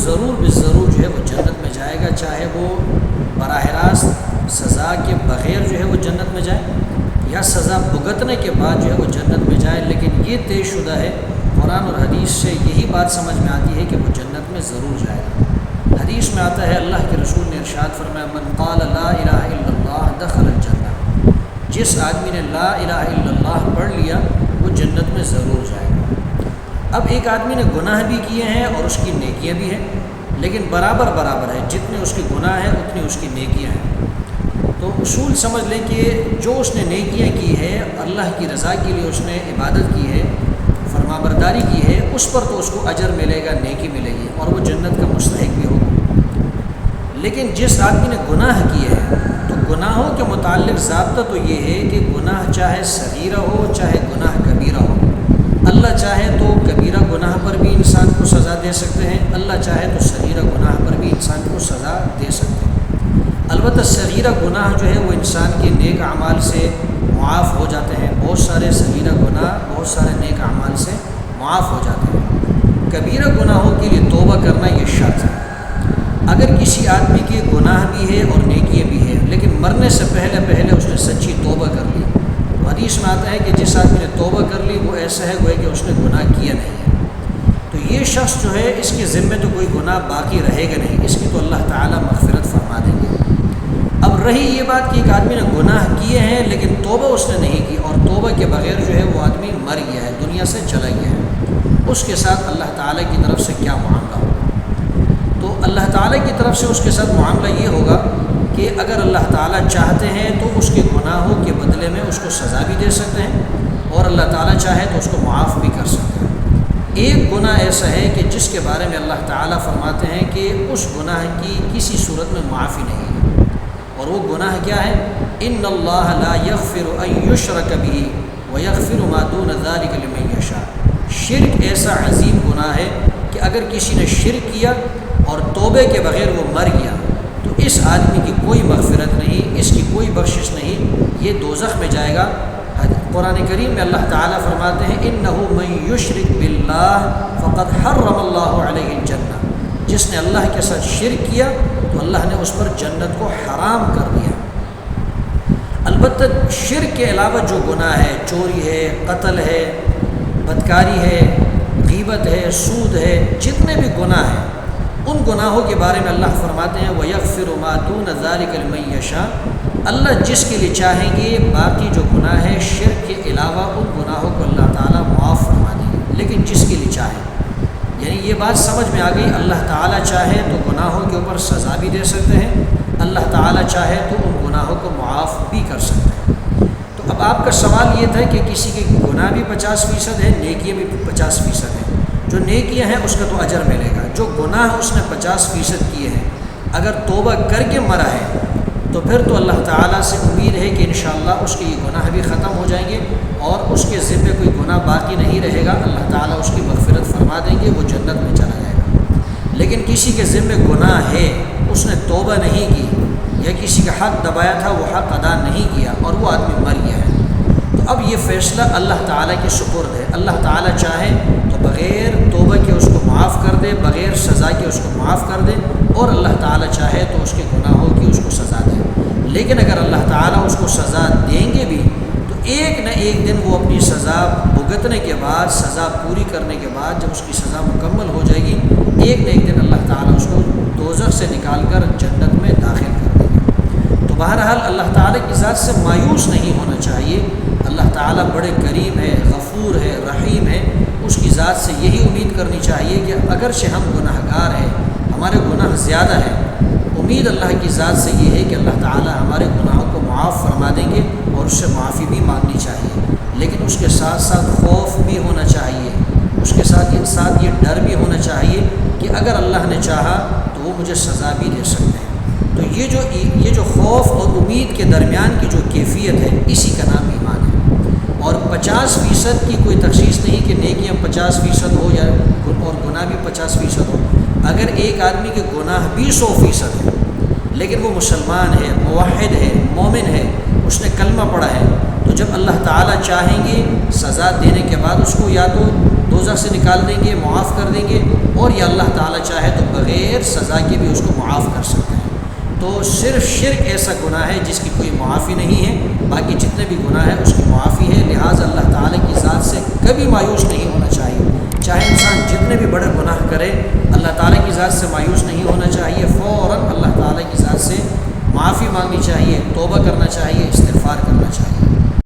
ضرور بالضرور جو ہے وہ جنت میں جائے گا، چاہے وہ براہ راست سزا کے بغیر جو ہے وہ جنت میں جائے یا سزا بھگتنے کے بعد جو ہے وہ جنت میں جائے، لیکن یہ طے شدہ ہے، قرآن اور حدیث سے یہی بات سمجھ میں آتی ہے کہ وہ جنت میں ضرور جائے گا۔ حدیث میں آتا ہے اللہ کے رسول نے ارشاد فرمایا من قال لا الہ الا اللہ دخل الجنہ، جس آدمی نے لا الہ الا اللہ پڑھ لیا وہ جنت میں ضرور جائے گا۔ اب ایک آدمی نے گناہ بھی کیے ہیں اور اس کی نیکیاں بھی ہیں، لیکن برابر ہے، جتنے اس کے گناہ ہیں اتنی اس کی نیکیاں ہیں۔ تو اصول سمجھ لیں کہ جو اس نے نیکیاں کی ہے، اللہ کی رضا کے لیے اس نے عبادت کی ہے، فرما برداری کی ہے، اس پر تو اس کو اجر ملے گا، نیکی ملے گی اور وہ جنت کا مستحق بھی ہوگا۔ لیکن جس آدمی نے گناہ کیے ہیں تو گناہوں کے متعلق ضابطہ تو یہ ہے کہ گناہ چاہے صغیرہ ہو چاہے گناہ کبیرہ ہو، اللہ چاہے تو کبیرہ گناہ پر بھی انسان کو سزا دے سکتے ہیں، اللہ چاہے تو صغیرہ گناہ پر بھی انسان کو سزا دے سکتے ہیں۔ البتہ صغیرہ گناہ جو ہے وہ انسان کے نیک اعمال سے معاف ہو جاتے ہیں، بہت سارے صغیرہ گناہ بہت سارے نیک اعمال سے معاف ہو جاتے ہیں۔ کبیرہ گناہوں کے لیے توبہ کرنا یہ شرط ہے۔ اگر کسی آدمی کے گناہ بھی ہے اور نیکیاں بھی ہے، لیکن مرنے سے پہلے اس نے سچی توبہ کر لی، تو حدیث میں آتا ہے کہ جس آدمی نے توبہ کر لی وہ ایسا ہے گویا کہ اس نے گناہ کیا نہیں ہے، تو یہ شخص جو ہے اس کے ذمے تو کوئی گناہ باقی رہے گا نہیں، اس کی تو اللہ تعالیٰ مغفرت فرما دیں گے۔ اب رہی یہ بات کہ ایک آدمی نے گناہ کیے ہیں لیکن توبہ اس نے نہیں کی، اور توبہ کے بغیر جو ہے وہ آدمی مر گیا ہے، دنیا سے چلا گیا ہے، اس کے ساتھ اللہ تعالیٰ کی طرف سے کیا معاملہ ہوگا؟ تو اللہ تعالیٰ کی طرف سے اس کے ساتھ معاملہ یہ ہوگا کہ اگر اللہ تعالیٰ چاہتے ہیں تو اس کے گناہوں کے بدلے میں اس کو سزا بھی دے سکتے ہیں، اور اللہ تعالیٰ چاہے تو اس کو معاف بھی کر سکتے ہیں۔ ایک گناہ ایسا ہے کہ جس کے بارے میں اللہ تعالیٰ فرماتے ہیں کہ اس گناہ کی کسی صورت میں معافی نہیں ہے، اور وہ گناہ کیا ہے؟ ان اللہ لا یغفر ان یشرک بہ ویغفر ما دون ذلک لمن یشاء۔ شرک ایسا عظیم گناہ ہے کہ اگر کسی نے شرک کیا اور توبے کے بغیر وہ مر گیا تو اس آدمی کی کوئی مغفرت نہیں، اس کی کوئی بخشش نہیں، یہ دوزخ میں جائے گا۔ قرآن کریم میں اللہ تعالیٰ فرماتے ہیں انہ من یشرک باللہ فقد حرم اللہ علیہ الجنہ، جس نے اللہ کے ساتھ شرک کیا تو اللہ نے اس پر جنت کو حرام کر دیا۔ البتہ شرک کے علاوہ جو گناہ ہے، چوری ہے، قتل ہے، بدکاری ہے، غیبت ہے، سود ہے، جتنے بھی گناہ ہیں ان گناہوں کے بارے میں اللہ فرماتے ہیں وَيَغْفِرُ مَا دُونَ ذَلِكَ لِمَن یشاء۔ اللہ جس کے لیے چاہیں گے باقی جو گناہ ہے شرک کے علاوہ ان گناہوں کو اللہ تعالیٰ معاف فرما دیں گے، لیکن جس کے لیے چاہیں، یعنی یہ بات سمجھ میں آ گئی، اللہ تعالیٰ چاہے تو گناہوں کے اوپر سزا بھی دے سکتے ہیں، اللہ تعالیٰ چاہے تو ان گناہوں کو معاف بھی کر سکتے ہیں۔ تو اب آپ کا سوال یہ تھا کہ کسی کے گناہ بھی 50% ہے، نیکیاں بھی 50% ہیں، جو نیکیاں ہیں اس کا تو اجر ملے گا، جو گناہ اس نے 50% کیے ہیں اگر توبہ کر کے مرا ہے تو پھر تو اللہ تعالیٰ سے امید ہے کہ انشاءاللہ اس کے یہ گناہ بھی ختم ہو جائیں گے اور اس کے ذمے کوئی گناہ باقی نہیں رہے گا، اللہ تعالیٰ اس کی مغفرت فرما دیں گے، وہ جنت میں چلا جائے گا۔ لیکن کسی کے ذمے گناہ ہے، اس نے توبہ نہیں کی یا کسی کا حق دبایا تھا وہ حق ادا نہیں کیا اور وہ آدمی مر گیا ہے، تو اب یہ فیصلہ اللہ تعالیٰ کے سپرد ہے۔ اللہ تعالیٰ چاہے تو بغیر توبہ کے اس کو معاف کر دے، بغیر سزا کے اس کو معاف کر دے، اور اللہ تعالیٰ چاہے تو اس کے گناہوں کی اس کو سزا دے۔ لیکن اگر اللہ تعالیٰ اس کو سزا دیں گے بھی تو ایک نہ ایک دن وہ اپنی سزا بھگتنے کے بعد، سزا پوری کرنے کے بعد جب اس کی سزا مکمل ہو جائے گی، ایک نہ ایک دن اللہ تعالیٰ اس کو دوزخ سے نکال کر جنت میں داخل کر دیں گے۔ تو بہرحال اللہ تعالیٰ کی ذات سے مایوس نہیں ہونا چاہیے، اللہ تعالیٰ بڑے کریم ہے، غفور ہے، رحیم ہے، اس کی ذات سے یہی امید کرنی چاہیے کہ اگرچہ ہم گناہ گار ہیں، ہمارے گناہ زیادہ ہیں، امید اللہ کی ذات سے یہ ہے کہ اللہ تعالیٰ ہمارے گناہوں کو معاف فرما دیں گے اور اس سے معافی بھی مانگنی چاہیے، لیکن اس کے ساتھ ساتھ خوف بھی ہونا چاہیے، اس کے ساتھ یہ ڈر بھی ہونا چاہیے کہ اگر اللہ نے چاہا تو وہ مجھے سزا بھی دے سکتے ہیں۔ تو یہ جو خوف اور امید کے درمیان کی جو کیفیت ہے اسی کا نام ایمان ہے۔ اور 50% کی کوئی تخصیص نہیں کہ نیکیاں 50% ہو یا اور گناہ بھی 50% ہو۔ اگر ایک آدمی کے گناہ بھی 100% ہے لیکن وہ مسلمان ہے، موحد ہے، مومن ہے، اس نے کلمہ پڑھا ہے، تو جب اللہ تعالیٰ چاہیں گے سزا دینے کے بعد اس کو یا تو دوزخ سے نکال دیں گے، معاف کر دیں گے، اور یہ اللہ تعالیٰ چاہے تو بغیر سزا کے بھی اس کو معاف کر سکتے ہیں۔ تو صرف شرک ایسا گناہ ہے جس کی کوئی معافی نہیں ہے، باقی جتنے بھی گناہ ہیں اس کی معافی ہے، لہٰذا اللہ تعالیٰ کی ذات سے کبھی مایوس نہیں ہونا چاہیے۔ چاہے انسان جتنے بھی بڑے گناہ کرے، اللہ تعالیٰ کی ذات سے مایوس نہیں ہونا چاہیے، فوراً اللہ تعالیٰ کی ذات سے معافی مانگنی چاہیے، توبہ کرنا چاہیے، استغفار